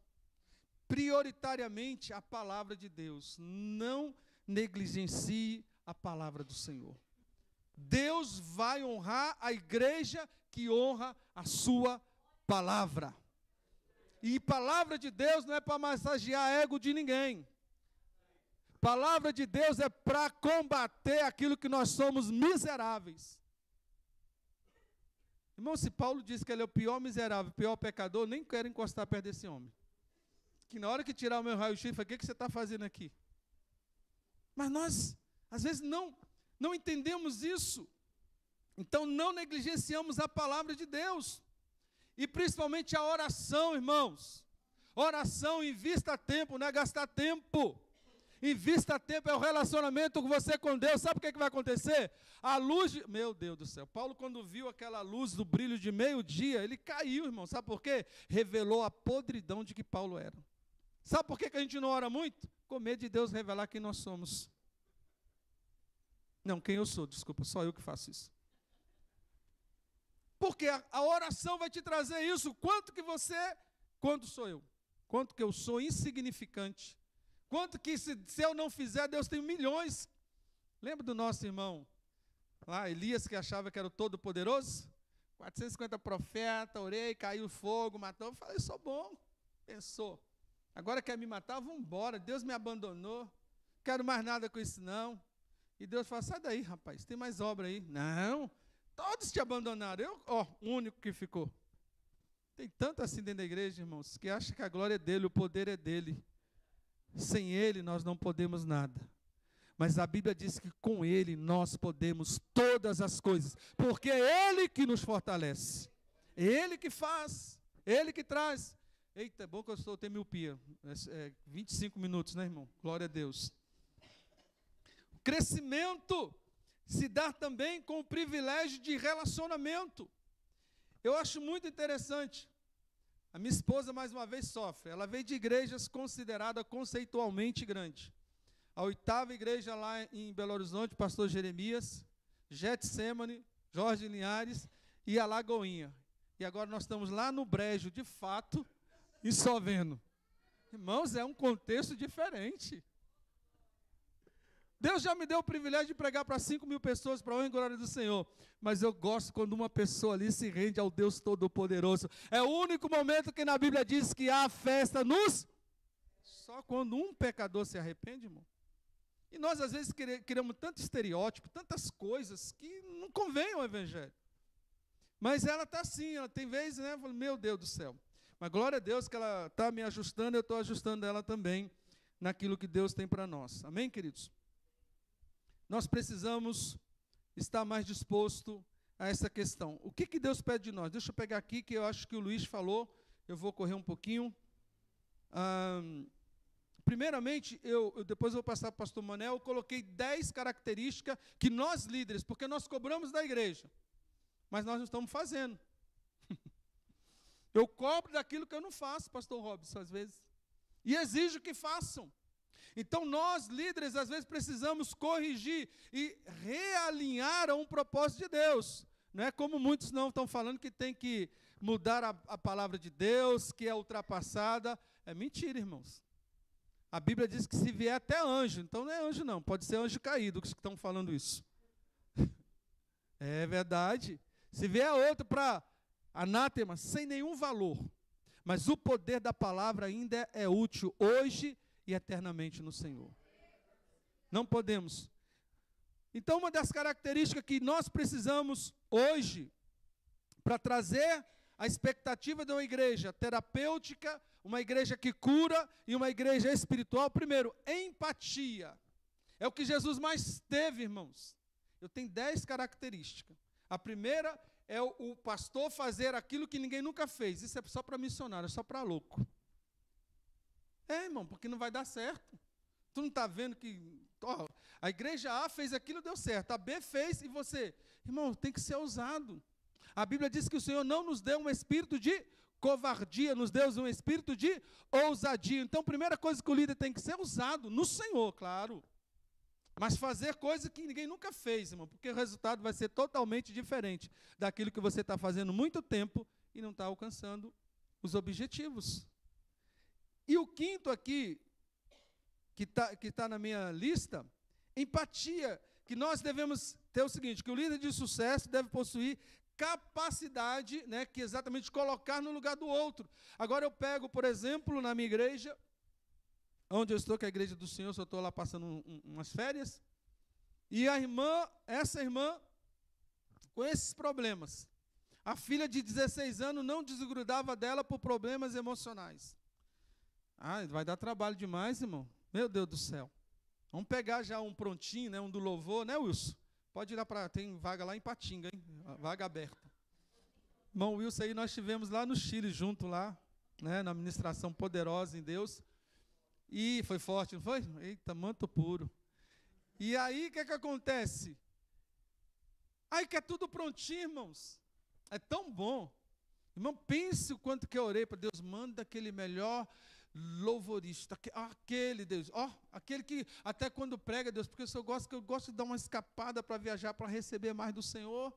Prioritariamente a palavra de Deus. Não negligencie a palavra do Senhor. Deus vai honrar a igreja que honra a sua palavra. E palavra de Deus não é para massagear ego de ninguém. Palavra de Deus é para combater aquilo que nós somos miseráveis. Irmão, se Paulo diz que ele é o pior miserável, o pior pecador, nem quero encostar perto desse homem. Que na hora que tirar o meu raio-x, o que você está fazendo aqui? Mas nós, às vezes, não entendemos isso. Então, não negligenciamos a palavra de Deus. E principalmente a oração, irmãos. Oração, invista tempo, não é gastar tempo. Invista tempo, é o relacionamento com você com Deus. Sabe o que é que vai acontecer? A luz, meu Deus do céu. Paulo, quando viu aquela luz do brilho de meio-dia, ele caiu, irmão. Sabe por quê? Revelou a podridão de que Paulo era. Sabe por que a gente não ora muito? Com medo de Deus revelar quem nós somos. Não, quem eu sou, desculpa, só eu que faço isso. Porque a oração vai te trazer isso. Quanto sou eu? Quanto que eu sou insignificante. Quanto que se eu não fizer, Deus tem milhões. Lembra do nosso irmão lá, Elias, que achava que era o todo-poderoso? 450 profetas, orei, caiu fogo, matou. Eu falei, sou bom. Pensou. Agora quer me matar? Vamos embora. Deus me abandonou. Não quero mais nada com isso, não. E Deus fala, sai daí, rapaz, tem mais obra aí. Não. Todos te abandonaram. Eu, o único que ficou. Tem tanto assim dentro da igreja, irmãos, que acha que a glória é dele, o poder é dele. Sem ele nós não podemos nada. Mas a Bíblia diz que com ele nós podemos todas as coisas. Porque é ele que nos fortalece. É ele que faz. É ele que traz. Eita, é bom que eu tenho miopia. 25 minutos, né, irmão? Glória a Deus. O crescimento se dá também com o privilégio de relacionamento. Eu acho muito interessante. A minha esposa, mais uma vez, sofre. Ela veio de igrejas consideradas conceitualmente grandes. A 8ª igreja lá em Belo Horizonte, pastor Jeremias, Getsemane, Jorge Linhares e a Lagoinha. E agora nós estamos lá no Brejo, de fato, e só vendo. Irmãos, é um contexto diferente. Deus já me deu o privilégio de pregar para 5.000 pessoas, para a honra e glória do Senhor. Mas eu gosto quando uma pessoa ali se rende ao Deus Todo-Poderoso. É o único momento que na Bíblia diz que há festa nos... Só quando um pecador se arrepende, irmão. E nós, às vezes, queremos tanto estereótipo, tantas coisas, que não convém ao Evangelho. Mas ela está assim, ela tem vezes, né? Eu falo, meu Deus do céu. Mas glória a Deus que ela está me ajustando, eu estou ajustando ela também naquilo que Deus tem para nós. Amém, queridos? Nós precisamos estar mais disposto a essa questão. O que Deus pede de nós? Deixa eu pegar aqui, que eu acho que o Luiz falou, eu vou correr um pouquinho. Primeiramente, depois eu vou passar para o pastor Manel, eu coloquei 10 características que nós líderes, porque nós cobramos da igreja, mas nós não estamos fazendo. Eu cobro daquilo que eu não faço, pastor Robson, às vezes, e exijo que façam. Então, nós, líderes, às vezes precisamos corrigir e realinhar a um propósito de Deus. Não é como muitos não estão falando que tem que mudar a palavra de Deus, que é ultrapassada. É mentira, irmãos. A Bíblia diz que se vier até anjo, então não é anjo não, pode ser anjo caído que estão falando isso. É verdade. Se vier outro para anátema, sem nenhum valor, mas o poder da palavra ainda é útil hoje e eternamente no Senhor. Não podemos. Então, uma das características que nós precisamos hoje, para trazer a expectativa de uma igreja terapêutica, uma igreja que cura e uma igreja espiritual, primeiro, empatia. É o que Jesus mais teve, irmãos. Eu tenho 10 características. A primeira é o pastor fazer aquilo que ninguém nunca fez. Isso é só para missionário, é só para louco. É, irmão, porque não vai dar certo. Tu não está vendo que a igreja A fez aquilo, deu certo. A B fez e você... Irmão, tem que ser ousado. A Bíblia diz que o Senhor não nos deu um espírito de covardia, nos deu um espírito de ousadia. Então, a primeira coisa que o líder tem que ser ousado, no Senhor, claro. Mas fazer coisa que ninguém nunca fez, irmão, porque o resultado vai ser totalmente diferente daquilo que você está fazendo muito tempo e não está alcançando os objetivos. E o quinto aqui, que tá na minha lista, empatia, que nós devemos ter o seguinte, que o líder de sucesso deve possuir capacidade, né, que exatamente colocar no lugar do outro. Agora eu pego, por exemplo, na minha igreja, onde eu estou, que é a igreja do Senhor, só estou lá passando umas férias, e essa irmã, com esses problemas, a filha de 16 anos não desgrudava dela por problemas emocionais. Ah, vai dar trabalho demais, irmão. Meu Deus do céu. Vamos pegar já um prontinho, né, um do louvor, né, Wilson? Pode ir lá para... Tem vaga lá em Patinga, hein? Vaga aberta. Irmão Wilson, aí nós estivemos lá no Chile, junto lá, né, na ministração poderosa em Deus. E foi forte, não foi? Eita, manto puro. E aí, o que acontece? Aí que é tudo prontinho, irmãos. É tão bom. Irmão, pense o quanto que eu orei para Deus, manda aquele melhor louvorista, aquele Deus, aquele que até quando prega Deus, porque eu gosto de dar uma escapada para viajar, para receber mais do Senhor.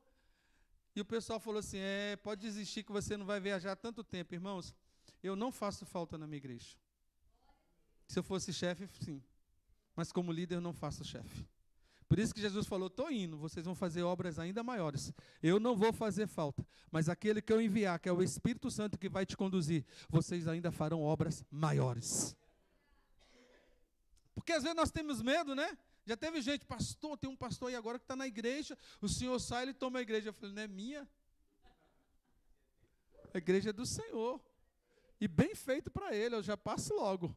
E o pessoal falou assim, pode desistir que você não vai viajar tanto tempo. Irmãos, eu não faço falta na minha igreja. Se eu fosse chefe, sim. Mas como líder, eu não faço chefe. Por isso que Jesus falou, estou indo, vocês vão fazer obras ainda maiores. Eu não vou fazer falta, mas aquele que eu enviar, que é o Espírito Santo que vai te conduzir, vocês ainda farão obras maiores. Porque às vezes nós temos medo, né? Já teve gente, pastor, tem um pastor aí agora que está na igreja, o senhor sai, ele toma a igreja. Eu falei, não é minha? A igreja é do Senhor. E bem feito para ele, eu já passo logo.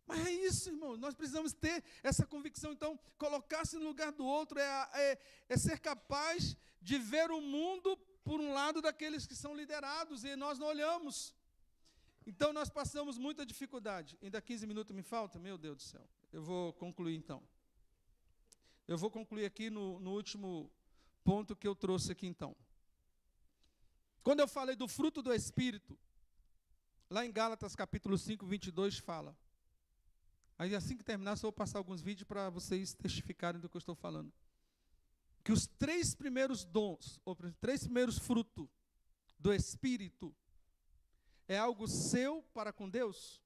Mas é isso, irmão, nós precisamos ter essa convicção. Então, colocar-se no lugar do outro é ser capaz de ver o mundo por um lado daqueles que são liderados, e nós não olhamos. Então, nós passamos muita dificuldade. Ainda 15 minutos me falta? Meu Deus do céu. Eu vou concluir, então. Eu vou concluir aqui no último ponto que eu trouxe aqui, então. Quando eu falei do fruto do Espírito, lá em Gálatas capítulo 5, 22 fala. Aí assim que terminar, só vou passar alguns vídeos para vocês testificarem do que eu estou falando. Que os 3 primeiros dons, ou 3 primeiros frutos do Espírito, é algo seu para com Deus?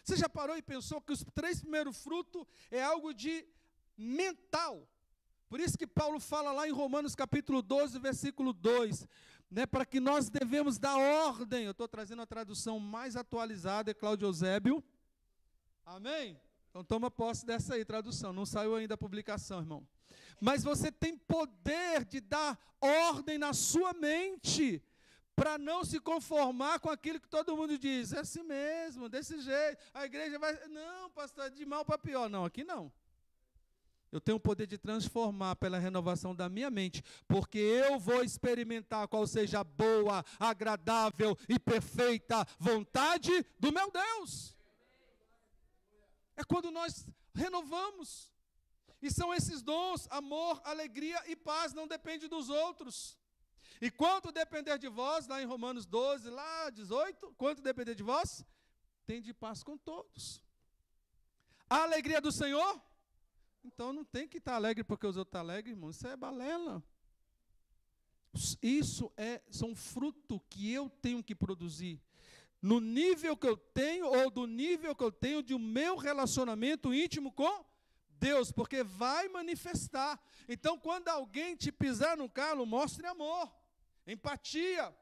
Você já parou e pensou que os 3 primeiros frutos é algo de mental? Por isso que Paulo fala lá em Romanos capítulo 12, versículo 2, né, para que nós devemos dar ordem. Eu estou trazendo a tradução mais atualizada, é Cláudio Eusébio. Amém? Então toma posse dessa aí, tradução. Não saiu ainda a publicação, irmão. Mas você tem poder de dar ordem na sua mente, para não se conformar com aquilo que todo mundo diz. É assim mesmo, desse jeito. A igreja vai... Não, pastor, de mal para pior. Não, aqui não. Eu tenho o poder de transformar pela renovação da minha mente, porque eu vou experimentar qual seja a boa, agradável e perfeita vontade do meu Deus. É quando nós renovamos. E são esses dons, amor, alegria e paz, não depende dos outros. E quanto depender de vós, lá em Romanos 12, lá 18, quanto depender de vós, tende paz com todos. A alegria do Senhor? Então não tem que estar alegre porque os outros estão alegres, irmão. Isso é balela. Isso são fruto que eu tenho que produzir. No nível que eu tenho, ou do nível que eu tenho de um meu relacionamento íntimo com Deus, porque vai manifestar. Então, quando alguém te pisar no calo, mostre amor, empatia.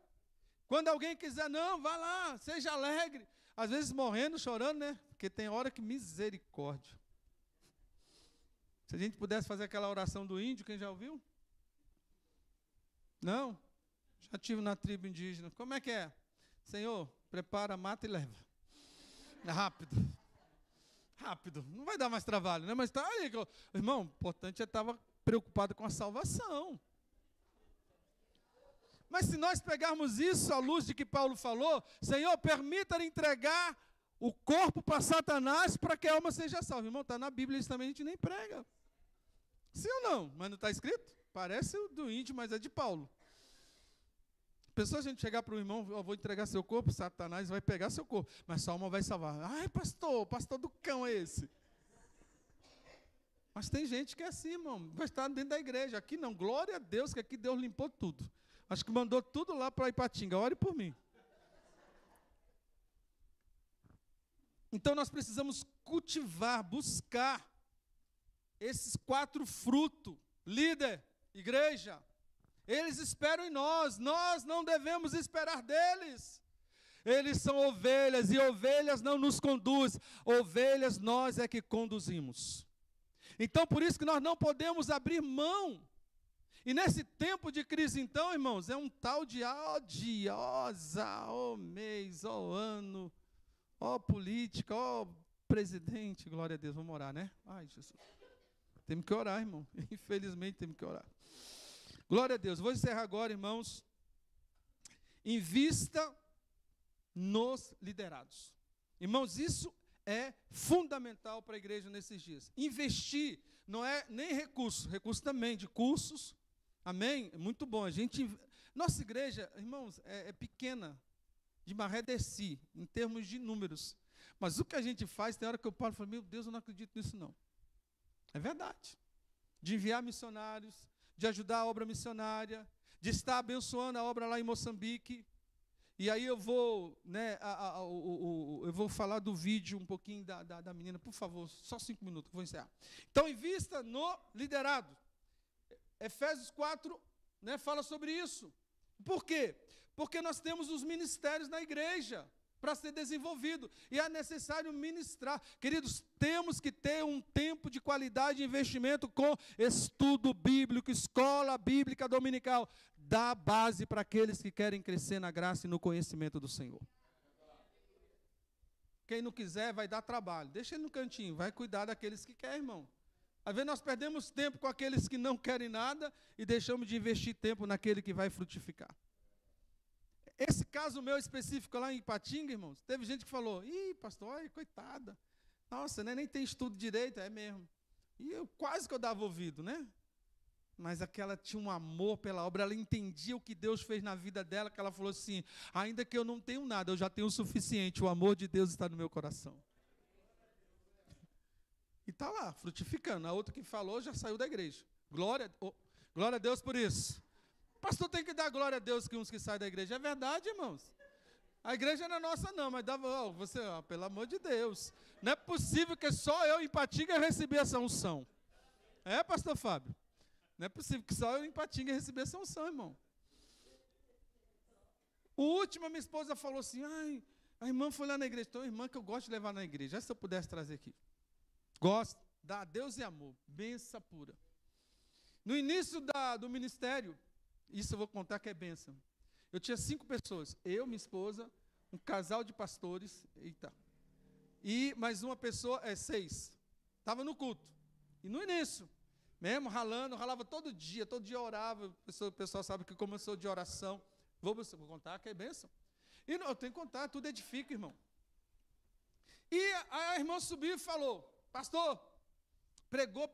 Quando alguém quiser, não, vá lá, seja alegre. Às vezes morrendo, chorando, né? Porque tem hora que misericórdia. Se a gente pudesse fazer aquela oração do índio, quem já ouviu? Não? Já tive na tribo indígena. Como é que é? Senhor, prepara, mata e leva. É rápido. Rápido. Não vai dar mais trabalho, né? Mas tá aí. Irmão, o importante é estar preocupado com a salvação. Mas se nós pegarmos isso à luz de que Paulo falou, Senhor, permita entregar o corpo para Satanás para que a alma seja salva. Irmão, está na Bíblia, isso também a gente nem prega. Sim ou não? Mas não está escrito? Parece o do índio, mas é de Paulo. Pensou a gente chegar para o irmão, eu vou entregar seu corpo, Satanás vai pegar seu corpo, mas sua alma vai salvar. Ai, pastor do cão é esse. Mas tem gente que é assim, irmão, vai estar dentro da igreja. Aqui não, glória a Deus, que aqui Deus limpou tudo. Acho que mandou tudo lá para Ipatinga, ore por mim. Então nós precisamos cultivar, buscar esses 4 frutos. Líder, igreja, eles esperam em nós não devemos esperar deles. Eles são ovelhas e ovelhas não nos conduzem, ovelhas nós é que conduzimos. Então por isso que nós não podemos abrir mão. E nesse tempo de crise então, irmãos, é um tal de ó dia, ó azar, ó mês, ó ano, ó política, ó presidente, glória a Deus, vamos orar, né? Ai, Jesus. Temos que orar, irmão. Infelizmente temos que orar. Glória a Deus. Vou encerrar agora, irmãos. Invista nos liderados. Irmãos, isso é fundamental para a igreja nesses dias. Investir não é nem recurso também de cursos. Amém? É muito bom. Nossa igreja, irmãos, é pequena, de maré desci, em termos de números. Mas o que a gente faz, tem hora que eu paro e falo, meu Deus, eu não acredito nisso não. É verdade. De enviar missionários, de ajudar a obra missionária, de estar abençoando a obra lá em Moçambique. E aí eu vou, né, eu vou falar do vídeo um pouquinho da menina, por favor, só 5 minutos, vou encerrar. Então, invista no liderado. Efésios 4, né, fala sobre isso. Por quê? Porque nós temos os ministérios na igreja para ser desenvolvido, e é necessário ministrar. Queridos, temos que ter um tempo de qualidade de investimento com estudo bíblico, escola bíblica dominical. Dá base para aqueles que querem crescer na graça e no conhecimento do Senhor. Quem não quiser vai dar trabalho. Deixa ele no cantinho, vai cuidar daqueles que querem, irmão. Às vezes nós perdemos tempo com aqueles que não querem nada e deixamos de investir tempo naquele que vai frutificar. Esse caso meu específico lá em Ipatinga, irmãos, teve gente que falou, ih, pastor, ai, coitada. Nossa, né, nem tem estudo direito, é mesmo. E eu quase que eu dava ouvido, né? mas aquela tinha um amor pela obra, ela entendia o que Deus fez na vida dela, que ela falou assim, ainda que eu não tenho nada, eu já tenho o suficiente, o amor de Deus está no meu coração. E está lá, frutificando. A outra que falou já saiu da igreja. Glória a Deus por isso. O pastor tem que dar glória a Deus que uns que saem da igreja. É verdade, irmãos. A igreja não é nossa não, mas dava, pelo amor de Deus. Não é possível que só eu em Patinga recebi essa unção. É, pastor Fábio? Não é possível que só eu em Patinga recebi essa unção, irmão. O último, a minha esposa falou assim, a irmã foi lá na igreja. Então, a irmã que eu gosto de levar na igreja. Se eu pudesse trazer aqui. Gosto. Dá Deus e amor. Benção pura. No início do ministério, isso eu vou contar que é bênção. Eu tinha 5 pessoas. Eu, minha esposa, um casal de pastores. Eita. E mais uma pessoa, 6. Estava no culto. E no início, mesmo ralava todo dia orava. O pessoal sabe que como eu sou de oração, vou contar que é bênção. E eu tenho que contar, tudo edifica, irmão. E a irmã subiu e falou, pastor, pregou,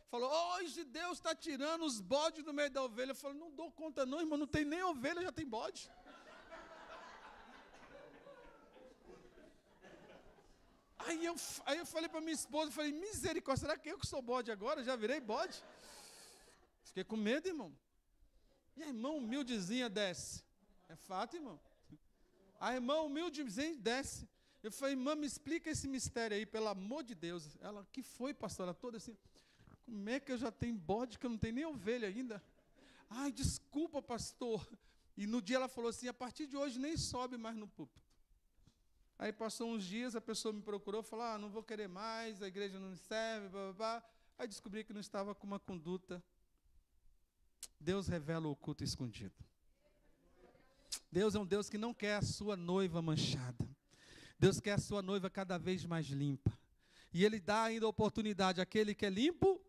falou, hoje Deus está tirando os bodes do meio da ovelha. Eu falei, não dou conta não, irmão, não tem nem ovelha, já tem bode. Aí eu falei para minha esposa, falei, misericórdia, será que eu que sou bode agora? Já virei bode? Fiquei com medo, irmão. E a irmã humildezinha desce. É fato, irmão. A irmã humildezinha desce. Eu falei, irmã, me explica esse mistério aí, pelo amor de Deus. Ela, que foi, pastor? Ela toda assim, como é que eu já tenho bode, que eu não tenho nem ovelha ainda? Ai, desculpa, pastor. E no dia ela falou assim, a partir de hoje nem sobe mais no púlpito. Aí passou uns dias, a pessoa me procurou, falou, não vou querer mais, a igreja não me serve, blá, blá, blá. Aí descobri que não estava com uma conduta. Deus revela o oculto escondido. Deus é um Deus que não quer a sua noiva manchada. Deus quer a sua noiva cada vez mais limpa. E Ele dá ainda a oportunidade, aquele que é limpo,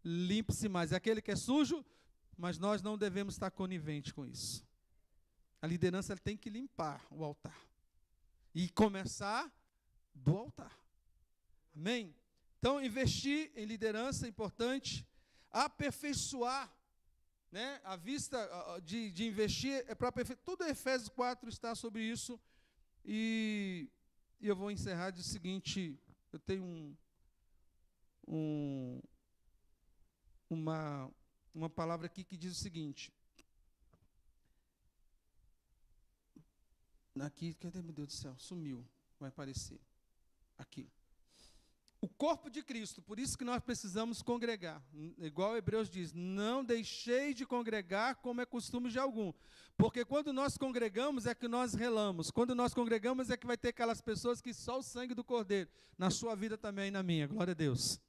limpe-se mais. Aquele que é sujo, mas nós não devemos estar coniventes com isso. A liderança tem que limpar o altar. E começar do altar. Amém? Então, investir em liderança é importante. Aperfeiçoar, né? A vista de investir é para aperfeiçoar. Tudo Efésios 4 está sobre isso. E eu vou encerrar do seguinte, eu tenho uma palavra aqui que diz o seguinte. Aqui, cadê, meu Deus do céu? Sumiu, vai aparecer. Aqui. O corpo de Cristo, por isso que nós precisamos congregar. Igual Hebreus diz, não deixeis de congregar como é costume de algum. Porque quando nós congregamos é que nós relamos. Quando nós congregamos é que vai ter aquelas pessoas que só o sangue do Cordeiro. Na sua vida também e na minha, glória a Deus.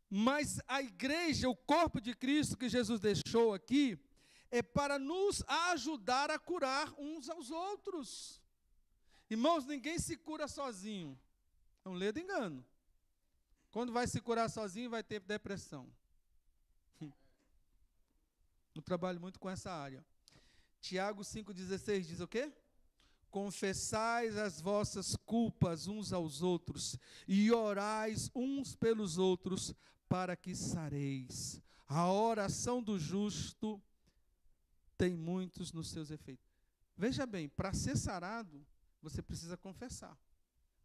Mas a igreja, o corpo de Cristo que Jesus deixou aqui, é para nos ajudar a curar uns aos outros. Irmãos, ninguém se cura sozinho. É um ledo engano. Quando vai se curar sozinho, vai ter depressão. Eu trabalho muito com essa área. Tiago 5,16 diz o quê? Confessais as vossas culpas uns aos outros e orais uns pelos outros para que sareis. A oração do justo tem muitos nos seus efeitos. Veja bem, para ser sarado, você precisa confessar.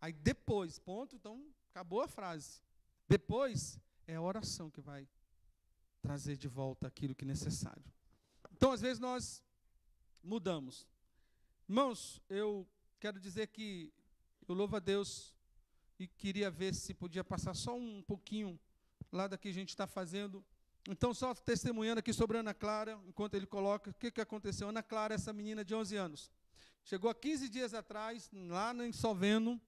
Aí depois, ponto, então acabou a frase. Depois é a oração que vai trazer de volta aquilo que é necessário. Então, às vezes, nós mudamos. Irmãos, eu quero dizer que eu louvo a Deus e queria ver se podia passar só um pouquinho lá da que a gente está fazendo. Então, só testemunhando aqui sobre a Ana Clara, enquanto ele coloca, o que aconteceu? Ana Clara, essa menina de 11 anos, chegou há 15 dias atrás, lá em Solveno,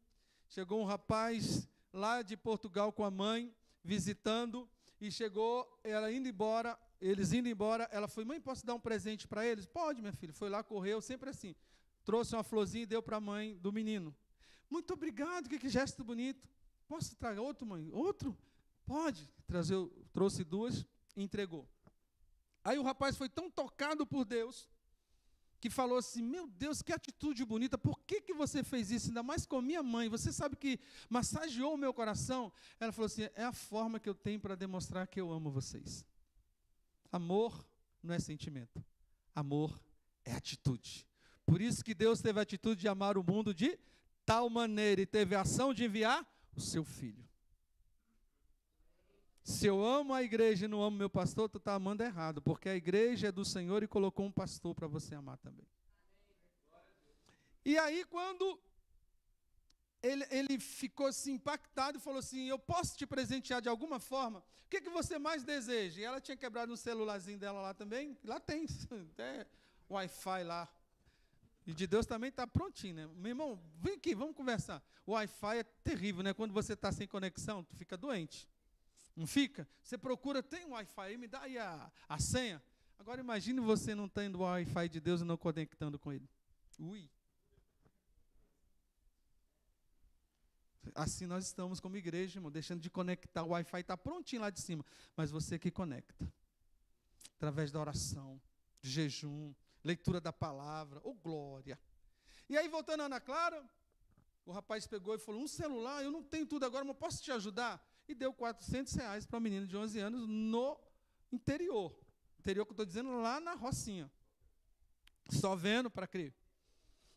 chegou um rapaz lá de Portugal com a mãe, visitando, e chegou, ela indo embora, eles indo embora, ela foi, mãe, posso dar um presente para eles? Pode, minha filha. Foi lá, correu, sempre assim. Trouxe uma florzinha e deu para a mãe do menino. Muito obrigado, que gesto bonito. Posso trazer outro, mãe? Outro? Pode. Trouxe 2 e entregou. Aí o rapaz foi tão tocado por Deus, que falou assim, meu Deus, que atitude bonita, por que você fez isso, ainda mais com a minha mãe, você sabe que massageou o meu coração? Ela falou assim, é a forma que eu tenho para demonstrar que eu amo vocês. Amor não é sentimento. Amor é atitude. Por isso que Deus teve a atitude de amar o mundo de tal maneira e teve a ação de enviar o seu filho. Se eu amo a igreja e não amo meu pastor, tu está amando errado, porque a igreja é do Senhor e colocou um pastor para você amar também. E aí quando ele ficou assim impactado e falou assim, eu posso te presentear de alguma forma? O que você mais deseja? E ela tinha quebrado um celularzinho dela lá também, lá tem até Wi-Fi lá. E de Deus também está prontinho, né? Meu irmão, vem aqui, vamos conversar. O Wi-Fi é terrível, né? Quando você está sem conexão, tu fica doente. Não fica? Você procura, tem um Wi-Fi, me dá aí a senha. Agora imagine você não tendo o Wi-Fi de Deus e não conectando com Ele. Ui. Assim nós estamos como igreja, irmão, deixando de conectar. O Wi-Fi está prontinho lá de cima. Mas você que conecta. Através da oração, de jejum, leitura da palavra. Oh, glória. E aí, voltando a Ana Clara, o rapaz pegou e falou, um celular, eu não tenho tudo agora, mas posso te ajudar? E deu R$400 para uma menina de 11 anos no interior. Interior que eu estou dizendo, lá na Rocinha. Só vendo para crer.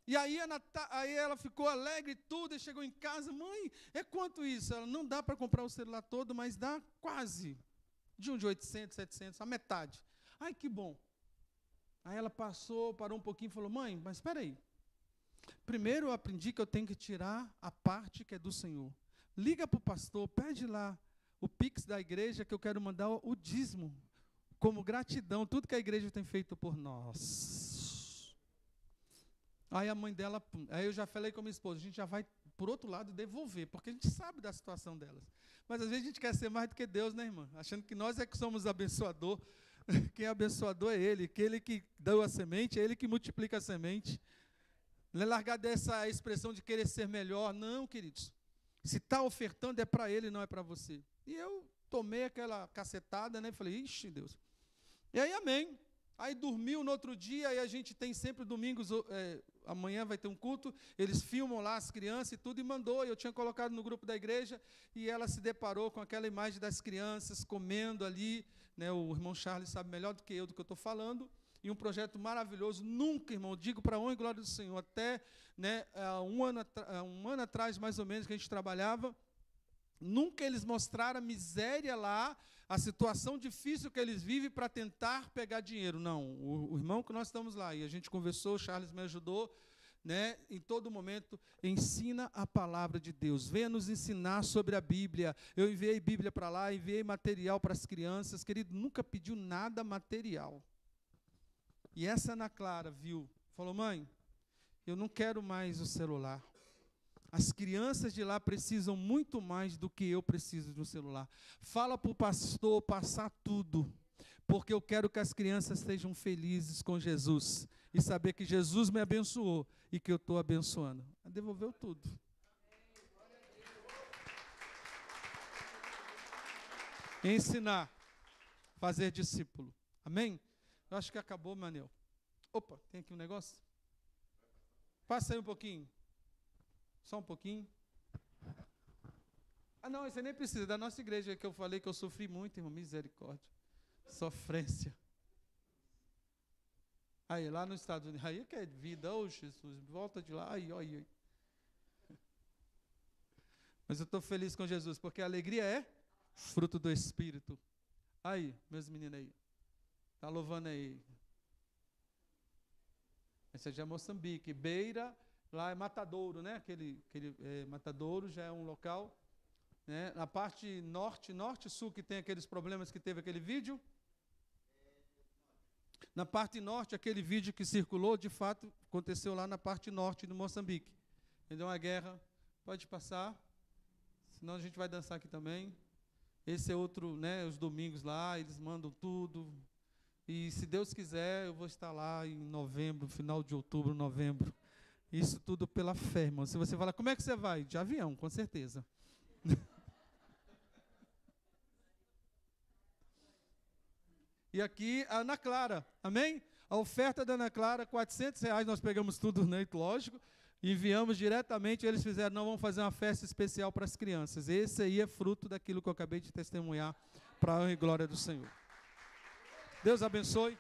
E aí, ela ficou alegre e tudo, e chegou em casa, mãe, é quanto isso? Ela, não dá para comprar o celular todo, mas dá quase. De um de 800, 700, a metade. Ai, que bom. Aí ela parou um pouquinho e falou, mãe, mas espera aí. Primeiro eu aprendi que eu tenho que tirar a parte que é do Senhor. Liga para o pastor, pede lá o Pix da igreja que eu quero mandar o dízimo, como gratidão, tudo que a igreja tem feito por nós. Aí a mãe dela, aí eu já falei com a minha esposa, a gente já vai, por outro lado, devolver, porque a gente sabe da situação delas. Mas às vezes a gente quer ser mais do que Deus, né, irmã? Achando que nós é que somos abençoador. Quem é abençoador é Ele, aquele que deu a semente, é Ele que multiplica a semente. Não é largar dessa expressão de querer ser melhor, não, queridos. Se está ofertando é para Ele, não é para você. E eu tomei aquela cacetada, né? Falei, ixi, Deus. E aí, amém. Aí dormiu no outro dia, e a gente tem sempre domingos, amanhã vai ter um culto, eles filmam lá as crianças e tudo, e mandou, eu tinha colocado no grupo da igreja, e ela se deparou com aquela imagem das crianças comendo ali, né? O irmão Charles sabe melhor do que eu estou falando, e um projeto maravilhoso, nunca, irmão, digo para a honra e glória do Senhor, até, né, um ano atrás, mais ou menos, que a gente trabalhava, nunca eles mostraram a miséria lá, a situação difícil que eles vivem para tentar pegar dinheiro. Não, o irmão que nós estamos lá, e a gente conversou, o Charles me ajudou, né, em todo momento, ensina a palavra de Deus, venha nos ensinar sobre a Bíblia. Eu enviei Bíblia para lá, enviei material para as crianças, querido, nunca pediu nada material. E essa Ana Clara viu, falou, mãe, eu não quero mais o celular. As crianças de lá precisam muito mais do que eu preciso de um celular. Fala para o pastor passar tudo, porque eu quero que as crianças estejam felizes com Jesus e saber que Jesus me abençoou e que eu estou abençoando. Devolveu tudo. Ensinar, fazer discípulo. Amém? Eu acho que acabou, Manel. Opa, tem aqui um negócio? Passa aí um pouquinho. Só um pouquinho. Ah, não, isso aí nem precisa. Da nossa igreja que eu falei que eu sofri muito, irmão. Misericórdia. Sofrência. Aí, lá nos Estados Unidos. Aí que é vida. Oh, Jesus. Volta de lá. Ai, ai, ai. Mas eu estou feliz com Jesus, porque a alegria é fruto do Espírito. Aí, meus meninos aí. Está louvando aí. Esse já é Moçambique. Beira, lá é Matadouro, né? Aquele Matadouro já é um local. Né? Na parte norte e sul, que tem aqueles problemas que teve aquele vídeo. Na parte norte, aquele vídeo que circulou, de fato, aconteceu lá na parte norte do Moçambique. Entendeu? Uma guerra. Pode passar. Senão a gente vai dançar aqui também. Esse é outro, né? Os domingos lá, eles mandam tudo. E se Deus quiser, eu vou estar lá em novembro, final de outubro, novembro. Isso tudo pela fé, irmão. Se você falar, como é que você vai? De avião, com certeza. E aqui a Ana Clara, amém? A oferta da Ana Clara, R$400, nós pegamos tudo, né? Lógico, enviamos diretamente, eles fizeram, não, vamos fazer uma festa especial para as crianças. Esse aí é fruto daquilo que eu acabei de testemunhar, para a honra e glória do Senhor. Deus abençoe.